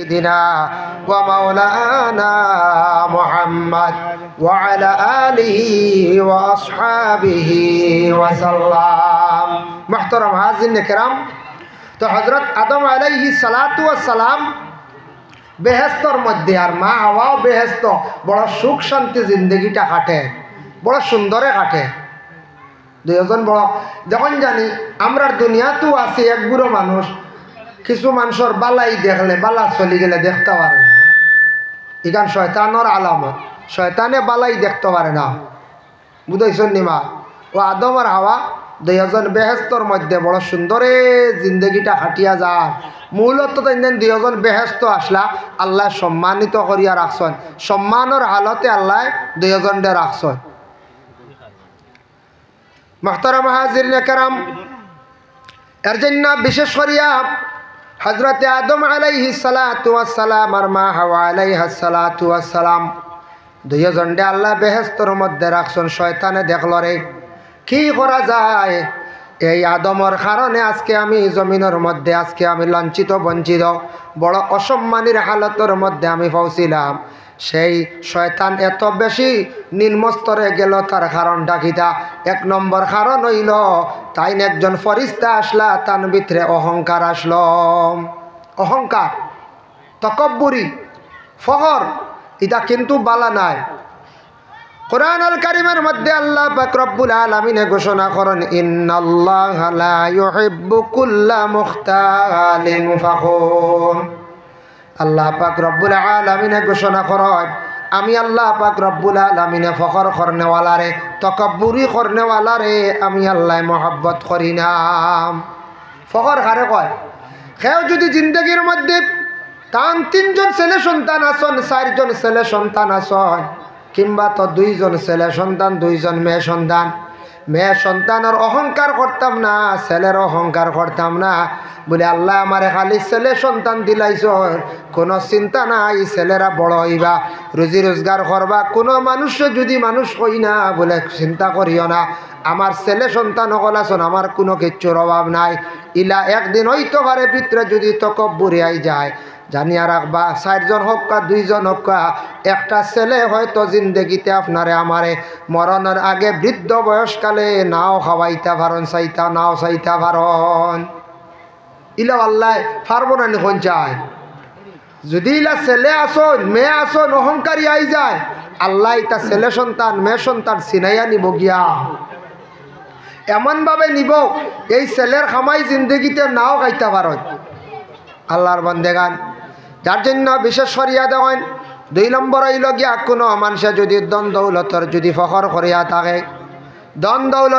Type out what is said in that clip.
سيدنا ومولانا محمد وعلى آله وأصحابه وسلم محترم हाज़िरीन किराम। तो हज़रत आदम अलैहिस्सलातु वस्सलाम बेहेस्तर मध्य और मा हवाओ बेहेस्त बड़ा सुख शांति जिंदगीटा काटे बड़ा सुंदरे काटे दुजन बड़ा जखन जानी आमरा दुनिया तो आছি एक बुড়ো মানুষ কিছু মানুষের বালাই দেখলে বালা চলে গেলে দেখতে পারে ইখান শয়তানের আলামত শয়তানে বালাই দেখতে পারে না বুঝাইছেন নিমা ও আদম আর হাওয়া দুইজন বেহেস্তর মধ্যে বড় সুন্দরে জিন্দগিটা হাঁটিয়া যায় মূলত দুইজন বেহেস্ত আসলা আল্লাহ সম্মানিত করিয়া রাখছেন সম্মানের হালতে আল্লাহ দুইজনকে রাখছেন। মুহতারাম হাজিরিন কেরাম এর জন্য বিশেষ করিয়া हज़रत आदम अलैहिस्सलातु वस्सलाम और मा हवा अलैहिस्सलातु वस्सलाम दुइजने आल्लाह बेहेस्तर मध्य राखछन शयताने देखल रे कि करा जाए এই আদমর কারণে আজকে আমি জমিনের মধ্যে আজকে আমি লাঞ্ছিত বঞ্চিত বড় অসম্মানের হালতের মধ্যে আমি পৌঁছিলাম সেই শয়তান এত বেশি নিম্নস্তরে গেল তার কারণটা কিটা এক নম্বর কারণ হইল তাই একজন ফরিস্তা আসলা তার ভিতরে অহংকার আসলো অহংকার তকব্বুরি ফখর এটা কিন্তু বালা নাই। কুরআন আল কারীমের মধ্যে আল্লাহ পাক রব্বুল আলামিন ঘোষণা করেন ইন্নাল্লাহা লা ইউহিব্বু কুল্লা মুখতালিন ফখুর। আল্লাহ পাক রব্বুল আলামিন ঘোষণা করেন আমি আল্লাহ পাক রব্বুল আলামিন ফখর করনেওয়ালারে তকব্বুরি করনেওয়ালারে আমি আল্লাহ মহব্বত করি না। ফখর কারে কয় কেউ যদি জিন্দগির মধ্যে তান তিনজন ছেলে সন্তান আছেন চারজন ছেলে সন্তান আছেন কিংবা তো দুইজন ছেলে সন্তান দুইজন মেয়ে সন্তানের অহংকার করতাম না ছেলের অহংকার করতাম না বলে আল্লাহ আমারে খালি ছেলে সন্তান দিলাইছ কোনো চিন্তা নাই ছেলেরা বড় হইবা রুজি রোজগার করবা কোনো মানুষ যদি মানুষ হই না বলে চিন্তা করিও না আমার ছেলে সন্তান সকল আছেন আমার কোনো কিচ্ছুর অভাব নাই ইলা একদিন হইতে পারে ভিতরে যদি তকব্বুরি আই যায় জানিয়া রাখবা চারজন হোক বা দুইজন হোক একটা ছেলে হয়তো জিন্দগিতে আপনারে আমারে মরণের আগে বৃদ্ধ বয়সকালে নাও খাওয়াইতে পারন চাইতা নাও চাইতে পারন ইলা আল্লাহ পারবো না নিখন চায় যদি ইলা ছেলে আসন মেয়ে আসন অহংকারী আই যায় আল্লাহ ইতা ছেলে সন্তান মেয়ে সন্তান চিনাইয়া নিব গিয়া এমনভাবে নিব এই ছেলের খামাই জিন্দগিতে নাও খাইতে পারন আল্লাহর বন্দেগান যার জন্য বিশেষ করিয়া দেন দুই নম্বর হইল গিয়া কোনো মানুষে যদি দন দৌলতর যদি ফখর করিয়া থাকে দন দৌলত